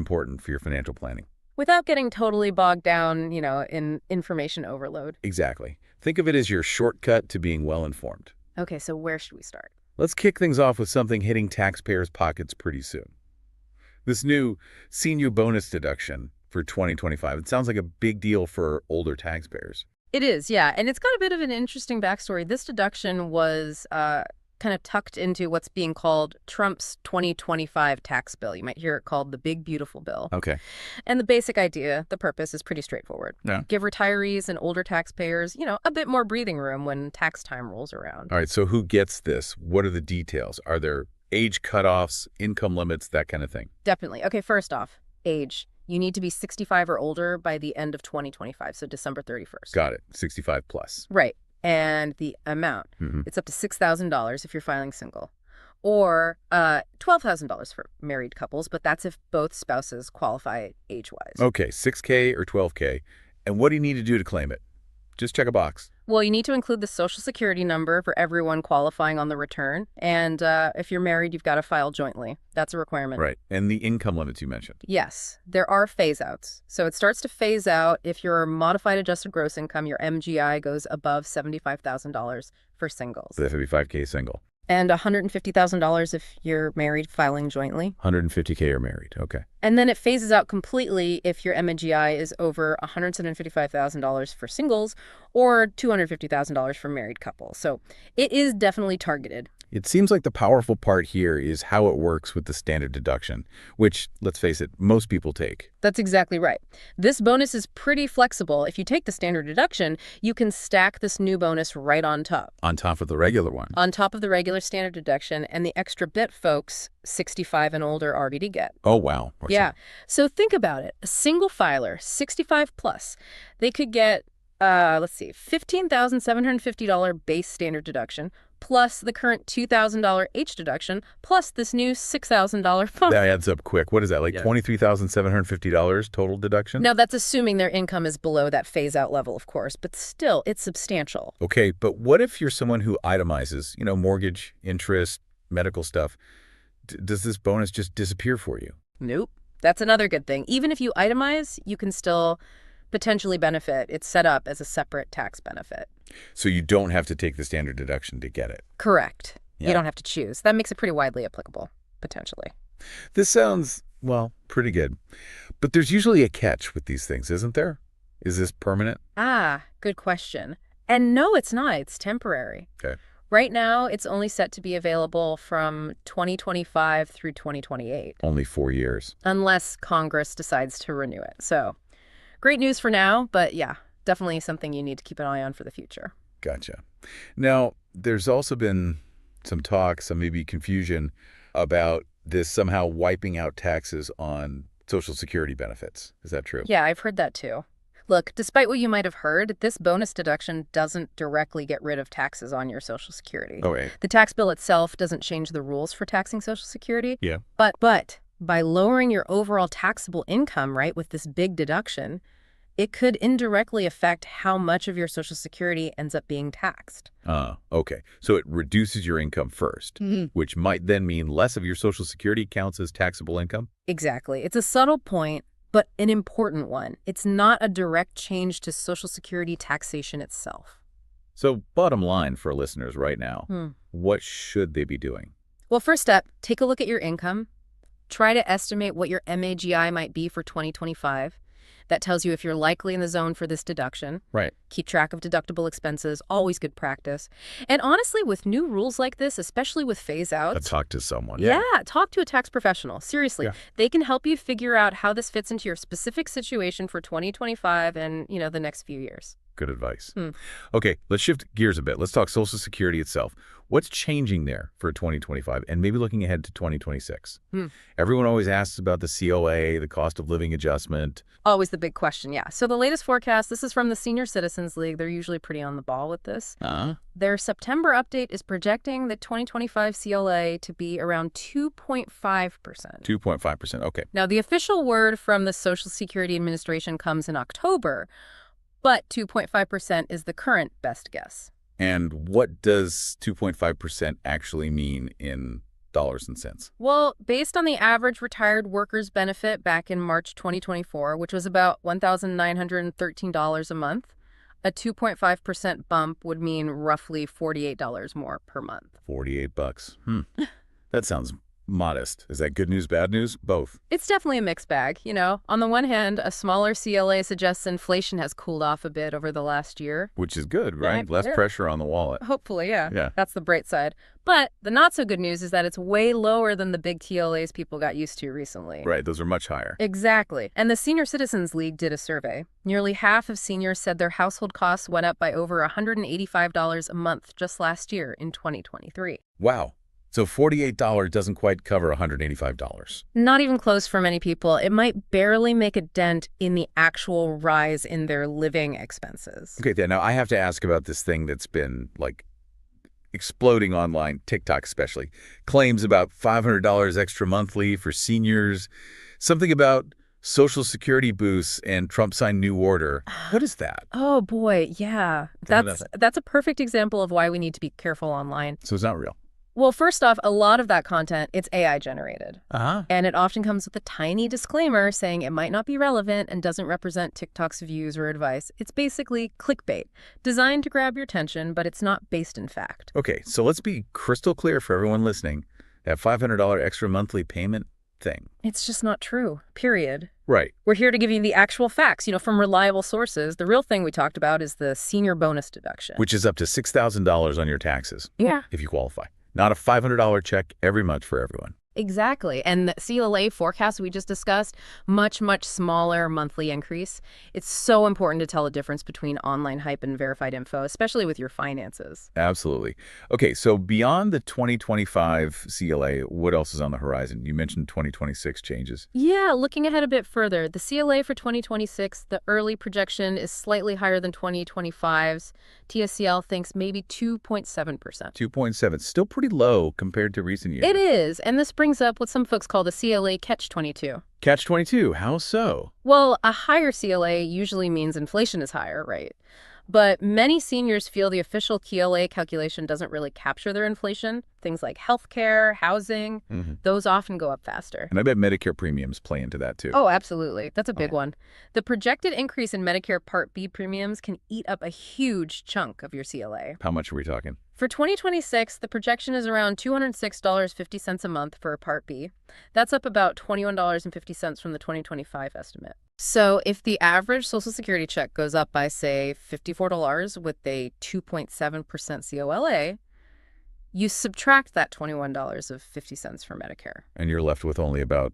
important for your financial planning. Without getting totally bogged down, in information overload. Exactly. Think of it as your shortcut to being well-informed. Okay, so where should we start? Let's kick things off with something hitting taxpayers' pockets pretty soon. This new senior bonus deduction for 2025. It sounds like a big deal for older taxpayers. It is, yeah. And it's got a bit of an interesting backstory. This deduction was kind of tucked into what's being called Trump's 2025 tax bill. You might hear it called the Big Beautiful Bill. Okay. And the basic idea, the purpose, is pretty straightforward. Yeah. Give retirees and older taxpayers, a bit more breathing room when tax time rolls around. All right, so who gets this? What are the details? Are there age cutoffs, income limits, that kind of thing? Definitely. Okay, first off, age. You need to be 65 or older by the end of 2025, so December 31st. Got it. 65 plus. Right. And the amount, it's up to $6,000 if you're filing single, or $12,000 for married couples, but that's if both spouses qualify age-wise. Okay, $6K or $12K. And what do you need to do to claim it? Just check a box. Well, you need to include the Social Security number for everyone qualifying on the return. And if you're married, you've got to file jointly. That's a requirement. Right. And the income limits you mentioned. Yes. There are phase-outs. So it starts to phase out if your modified adjusted gross income, your MGI, goes above $75,000 for singles. So that would be 5K single. And $150,000 if you're married filing jointly. 150K or married. Okay. And then it phases out completely if your MGI is over $155,000 for singles or $250,000 for married couples. So it is definitely targeted. It seems like the powerful part here is how it works with the standard deduction, which, let's face it, most people take. That's exactly right. This bonus is pretty flexible. If you take the standard deduction, you can stack this new bonus right on top. On top of the regular one. On top of the regular standard deduction, and the extra bit folks 65 and older already get. Oh, wow. Yeah. So think about it. A single filer, 65 plus, they could get, $15,750 base standard deduction, plus the current $2,000 H deduction, plus this new $6,000 phone. That adds up quick. What is that, like $23,750 total deduction? Now, that's assuming their income is below that phase-out level, of course, but still, it's substantial. Okay, but what if you're someone who itemizes, mortgage, interest, medical stuff? Does this bonus just disappear for you? Nope. That's another good thing. Even if you itemize, you can still potentially benefit. It's set up as a separate tax benefit. So you don't have to take the standard deduction to get it? Correct. Yeah. You don't have to choose. That makes it pretty widely applicable, potentially. This sounds, well, pretty good. But there's usually a catch with these things, isn't there? Is this permanent? Good question. And no, it's not. It's temporary. Okay. Right now, it's only set to be available from 2025 through 2028. Only 4 years. Unless Congress decides to renew it. So, great news for now, but yeah, definitely something you need to keep an eye on for the future. Gotcha. Now, there's also been some talk, some maybe confusion about this somehow wiping out taxes on Social Security benefits. Is that true? Yeah, I've heard that too. Look, despite what you might have heard, this bonus deduction doesn't directly get rid of taxes on your Social Security. Okay. The tax bill itself doesn't change the rules for taxing Social Security. Yeah. But by lowering your overall taxable income, right, with this big deduction, it could indirectly affect how much of your Social Security ends up being taxed. Okay. So it reduces your income first, which might then mean less of your Social Security counts as taxable income? Exactly. It's a subtle point, but an important one. It's not a direct change to Social Security taxation itself. So bottom line for listeners right now, what should they be doing? Well, first step, take a look at your income. Try to estimate what your MAGI might be for 2025. That tells you if you're likely in the zone for this deduction. Right. Keep track of deductible expenses, always good practice. And honestly, with new rules like this, especially with phase-outs... Talk to someone. Yeah, talk to a tax professional. Seriously. Yeah. They can help you figure out how this fits into your specific situation for 2025 and, the next few years. Good advice. Okay, let's shift gears a bit. Let's talk Social Security itself. What's changing there for 2025 and maybe looking ahead to 2026? Everyone always asks about the COA, the cost of living adjustment. Always the big question, yeah. So the latest forecast, this is from the Senior Citizens League. They're usually pretty on the ball with this. Their September update is projecting the 2025 CLA to be around 2.5%. 2.5%, okay. Now, the official word from the Social Security Administration comes in October, but 2.5% is the current best guess. And what does 2.5% actually mean in dollars and cents? Well, based on the average retired workers benefit back in March 2024, which was about $1,913 a month, a 2.5% bump would mean roughly $48 more per month. 48 bucks. That sounds modest. Is that good news, bad news? Both. It's definitely a mixed bag, you know. On the one hand, a smaller CLA suggests inflation has cooled off a bit over the last year. Which is good, right? Yeah, Less pressure on the wallet. Hopefully, yeah. Yeah. That's the bright side. But the not so good news is that it's way lower than the big TLAs people got used to recently. Right, those are much higher. Exactly. And the Senior Citizens League did a survey. Nearly half of seniors said their household costs went up by over $185 a month just last year in 2023. Wow. So $48 doesn't quite cover $185. Not even close for many people. It might barely make a dent in the actual rise in their living expenses. Okay, then now I have to ask about this thing that's been, like, exploding online, TikTok especially. Claims about $500 extra monthly for seniors. Something about Social Security boosts and Trump signed new order. What is that? Oh, boy, yeah. That's a perfect example of why we need to be careful online. So it's not real. Well, first off, a lot of that content, it's AI generated. Uh-huh. And it often comes with a tiny disclaimer saying it might not be relevant and doesn't represent TikTok's views or advice. It's basically clickbait, designed to grab your attention, but it's not based in fact. Okay, so let's be crystal clear for everyone listening. That $500 extra monthly payment thing. It's just not true, period. Right. We're here to give you the actual facts, from reliable sources. The real thing we talked about is the senior bonus deduction. Which is up to $6,000 on your taxes. Yeah. If you qualify. Not a $500 check every month for everyone. Exactly. And the CLA forecast we just discussed, much, much smaller monthly increase. It's so important to tell the difference between online hype and verified info, especially with your finances. Absolutely. Okay, so beyond the 2025 CLA, what else is on the horizon? You mentioned 2026 changes. Yeah, looking ahead a bit further, the CLA for 2026, the early projection is slightly higher than 2025's. TSCL thinks maybe 2.7%. 2.7, still pretty low compared to recent years. It is, and this brings up what some folks call the CLA catch-22. Catch-22, how so? Well, a higher CLA usually means inflation is higher, right? But many seniors feel the official CLA calculation doesn't really capture their inflation. Things like healthcare, housing, those often go up faster. And I bet Medicare premiums play into that too. Oh, absolutely. That's a big one. The projected increase in Medicare Part B premiums can eat up a huge chunk of your CLA. How much are we talking? For 2026, the projection is around $206.50 a month for Part B. That's up about $21.50 from the 2025 estimate. So if the average Social Security check goes up by, say, $54 with a 2.7% COLA, you subtract that $21.50 for Medicare. And you're left with only about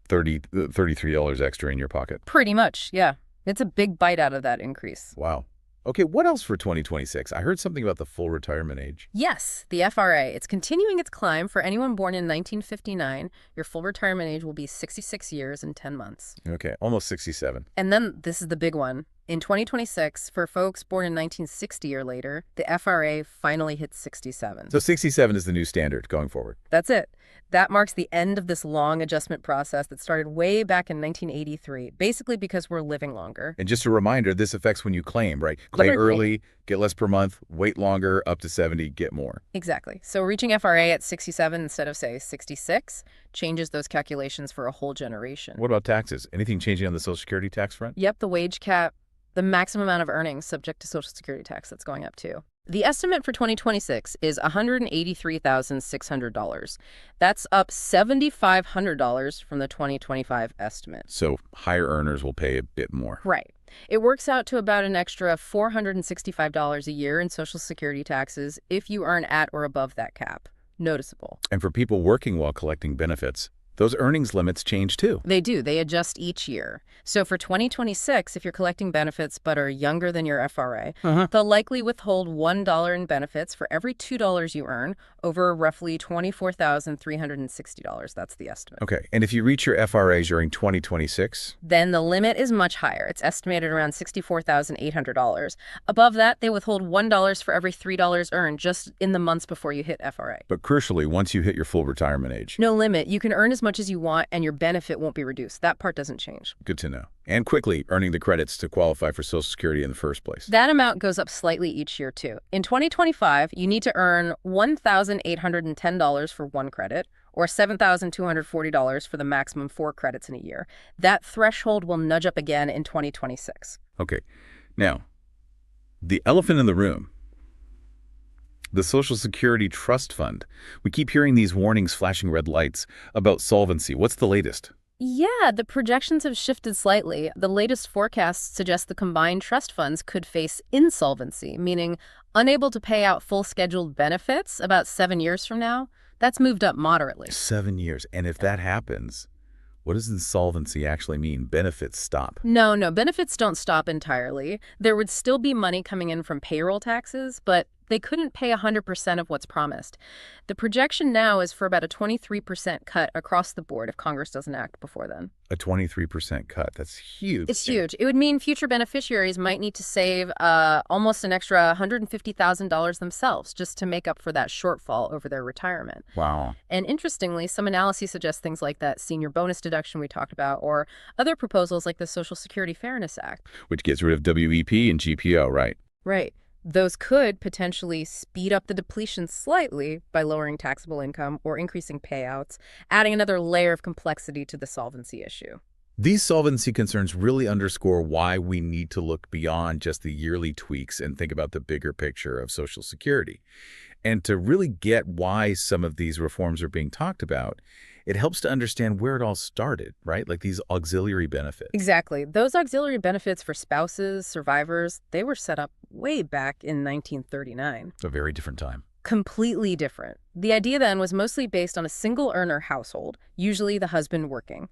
$33 extra in your pocket. Pretty much, yeah. It's a big bite out of that increase. Wow. Okay, what else for 2026? I heard something about the full retirement age. Yes, the FRA. It's continuing its climb. For anyone born in 1959, your full retirement age will be 66 years and 10 months. Okay, almost 67. And then this is the big one. In 2026, for folks born in 1960 or later, the FRA finally hits 67. So 67 is the new standard going forward. That's it. That marks the end of this long adjustment process that started way back in 1983, basically because we're living longer. And just a reminder, this affects when you claim, right? Claim early, get less per month, wait longer, up to 70, get more. Exactly. So reaching FRA at 67 instead of, say, 66 changes those calculations for a whole generation. What about taxes? Anything changing on the Social Security tax front? Yep, the wage cap, the maximum amount of earnings subject to Social Security tax, that's going up too. The estimate for 2026 is $183,600. That's up $7,500 from the 2025 estimate. So higher earners will pay a bit more. Right. It works out to about an extra $465 a year in Social Security taxes if you earn at or above that cap. Noticeable. And for people working while collecting benefits, those earnings limits change too. They do. They adjust each year. So for 2026, if you're collecting benefits but are younger than your FRA, they'll likely withhold $1 in benefits for every $2 you earn over roughly $24,360. That's the estimate. Okay. And if you reach your FRA during 2026? Then the limit is much higher. It's estimated around $64,800. Above that, they withhold $1 for every $3 earned just in the months before you hit FRA. But crucially, once you hit your full retirement age. No limit. You can earn as much as you want and your benefit won't be reduced. That part doesn't change. Good to know. And quickly earning the credits to qualify for Social Security in the first place. That amount goes up slightly each year, too. In 2025, you need to earn $1,810 for one credit or $7,240 for the maximum 4 credits in a year. That threshold will nudge up again in 2026. Okay. Now, the elephant in the room, the Social Security Trust Fund. We keep hearing these warnings, flashing red lights about solvency. What's the latest? Yeah, the projections have shifted slightly. The latest forecasts suggest the combined trust funds could face insolvency, meaning unable to pay out full scheduled benefits about 7 years from now. That's moved up moderately. 7 years. And if that happens, what does insolvency actually mean? Benefits stop? No, benefits don't stop entirely. There would still be money coming in from payroll taxes, but they couldn't pay 100% of what's promised. The projection now is for about a 23% cut across the board if Congress doesn't act before then. A 23% cut. That's huge. It's huge. It would mean future beneficiaries might need to save almost an extra $150,000 themselves just to make up for that shortfall over their retirement. Wow. And interestingly, some analyses suggest things like that senior bonus deduction we talked about or other proposals like the Social Security Fairness Act. Which gets rid of WEP and GPO, right? Right. Those could potentially speed up the depletion slightly by lowering taxable income or increasing payouts, adding another layer of complexity to the solvency issue. These solvency concerns really underscore why we need to look beyond just the yearly tweaks and think about the bigger picture of Social Security. And to really get why some of these reforms are being talked about, it helps to understand where it all started, right? Like these auxiliary benefits. Exactly. Those auxiliary benefits for spouses, survivors, they were set up way back in 1939. A very different time. Completely different. The idea then was mostly based on a single earner household, usually the husband working.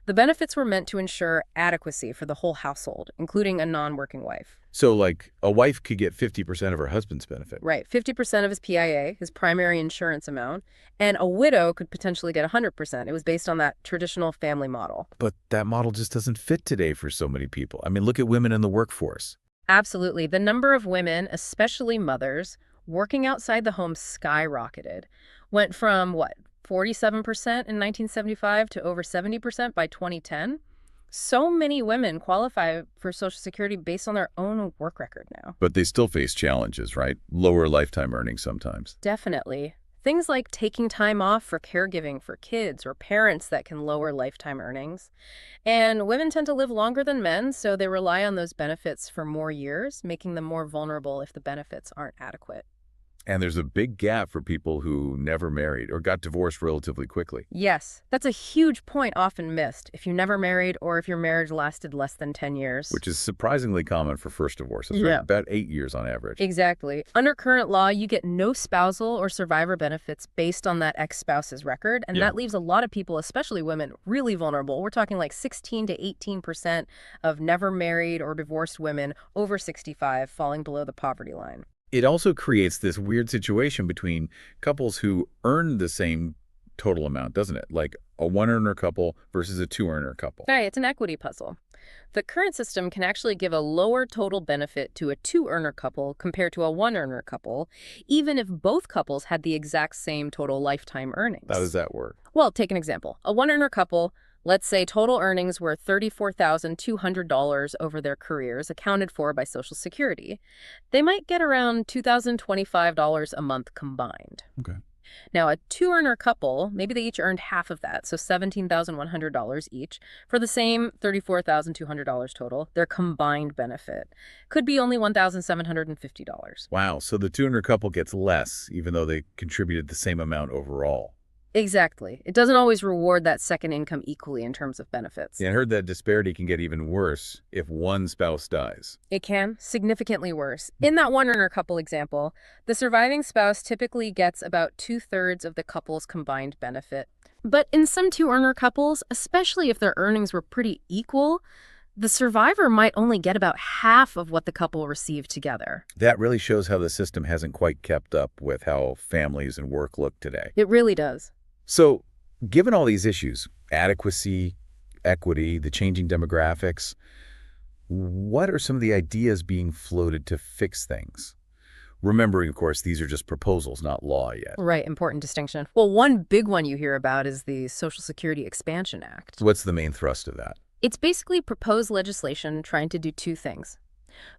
The benefits were meant to ensure adequacy for the whole household, including a non-working wife. So like a wife could get 50% of her husband's benefit. Right, 50% of his PIA, his primary insurance amount, and a widow could potentially get 100%. It was based on that traditional family model. But that model just doesn't fit today for so many people. I mean, look at women in the workforce. Absolutely. The number of women, especially mothers, working outside the home skyrocketed. Went from, 47% in 1975 to over 70% by 2010? So many women qualify for Social Security based on their own work record now. But they still face challenges, right? Lower lifetime earnings sometimes. Definitely. Things like taking time off for caregiving for kids or parents that can lower lifetime earnings. And women tend to live longer than men, so they rely on those benefits for more years, making them more vulnerable if the benefits aren't adequate. And there's a big gap for people who never married or got divorced relatively quickly. Yes, that's a huge point often missed if you never married or if your marriage lasted less than 10 years. Which is surprisingly common for first divorces, right? Yeah. About 8 years on average. Exactly. Under current law, you get no spousal or survivor benefits based on that ex-spouse's record, and that leaves a lot of people, especially women, really vulnerable. We're talking like 16 to 18% of never married or divorced women over 65 falling below the poverty line. It also creates this weird situation between couples who earn the same total amount, doesn't it? Like a one-earner couple versus a two-earner couple. Right, it's an equity puzzle. The current system can actually give a lower total benefit to a two-earner couple compared to a one-earner couple, even if both couples had the exact same total lifetime earnings. How does that work? Well, take an example. A one-earner couple, let's say total earnings were $34,200 over their careers, accounted for by Social Security. They might get around $2,025 a month combined. Okay. Now, a two-earner couple, maybe they each earned half of that, so $17,100 each, for the same $34,200 total. Their combined benefit could be only $1,750. Wow, so the two-earner couple gets less, even though they contributed the same amount overall. Exactly. It doesn't always reward that second income equally in terms of benefits. Yeah, I heard that disparity can get even worse if one spouse dies. It can, significantly worse. In that one-earner couple example, the surviving spouse typically gets about 2/3 of the couple's combined benefit. But in some two-earner couples, especially if their earnings were pretty equal, the survivor might only get about half of what the couple received together. That really shows how the system hasn't quite kept up with how families and work look today. It really does. So, given all these issues, adequacy, equity, the changing demographics, what are some of the ideas being floated to fix things? Remembering, of course, these are just proposals, not law yet. Right, important distinction. Well, one big one you hear about is the Social Security Expansion Act. What's the main thrust of that? It's basically proposed legislation trying to do two things: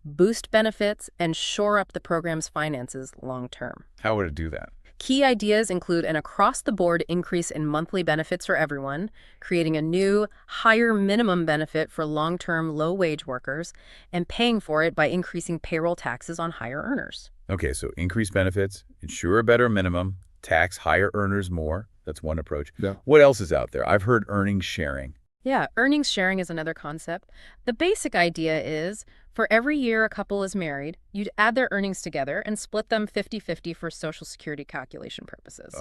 boost benefits and shore up the program's finances long term. How would it do that? Key ideas include an across-the-board increase in monthly benefits for everyone, creating a new, higher minimum benefit for long-term, low-wage workers, and paying for it by increasing payroll taxes on higher earners. Okay, so increase benefits, ensure a better minimum, tax higher earners more. That's one approach. Yeah. What else is out there? I've heard earnings sharing. Yeah, earnings sharing is another concept. The basic idea is, for every year a couple is married, you'd add their earnings together and split them 50-50 for Social Security calculation purposes.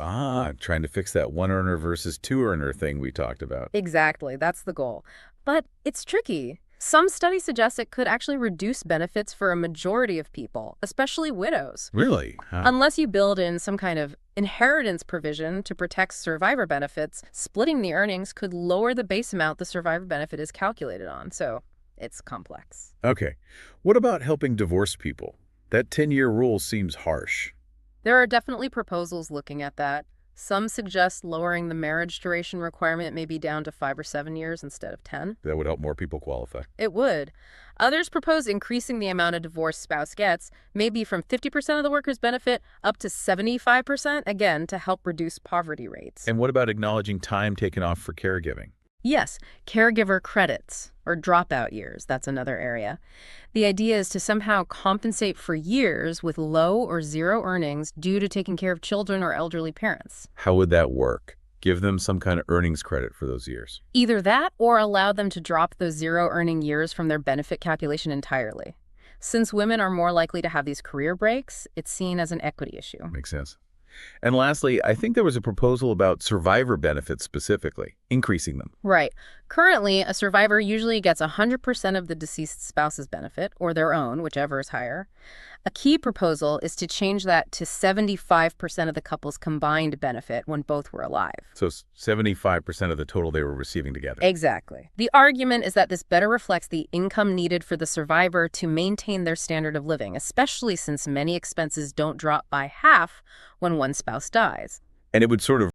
Trying to fix that one earner versus two earner thing we talked about. Exactly, that's the goal. But it's tricky. Some studies suggest it could actually reduce benefits for a majority of people, especially widows. Really? Unless you build in some kind of inheritance provision to protect survivor benefits, splitting the earnings could lower the base amount the survivor benefit is calculated on. So it's complex. Okay. What about helping divorced people? That 10-year rule seems harsh. There are definitely proposals looking at that. Some suggest lowering the marriage duration requirement maybe down to 5 or 7 years instead of 10. That would help more people qualify. It would. Others propose increasing the amount a divorced spouse gets, maybe from 50% of the worker's benefit up to 75%, again, to help reduce poverty rates. And what about acknowledging time taken off for caregiving? Yes, caregiver credits, or dropout years, that's another area. The idea is to somehow compensate for years with low or zero earnings due to taking care of children or elderly parents. How would that work? Give them some kind of earnings credit for those years. Either that or allow them to drop those zero earning years from their benefit calculation entirely. Since women are more likely to have these career breaks, it's seen as an equity issue. Makes sense. And lastly, I think there was a proposal about survivor benefits specifically, increasing them. Right. Currently, a survivor usually gets 100% of the deceased spouse's benefit, or their own, whichever is higher. A key proposal is to change that to 75% of the couple's combined benefit when both were alive. So 75% of the total they were receiving together. Exactly. The argument is that this better reflects the income needed for the survivor to maintain their standard of living, especially since many expenses don't drop by half when one spouse dies. And it would sort of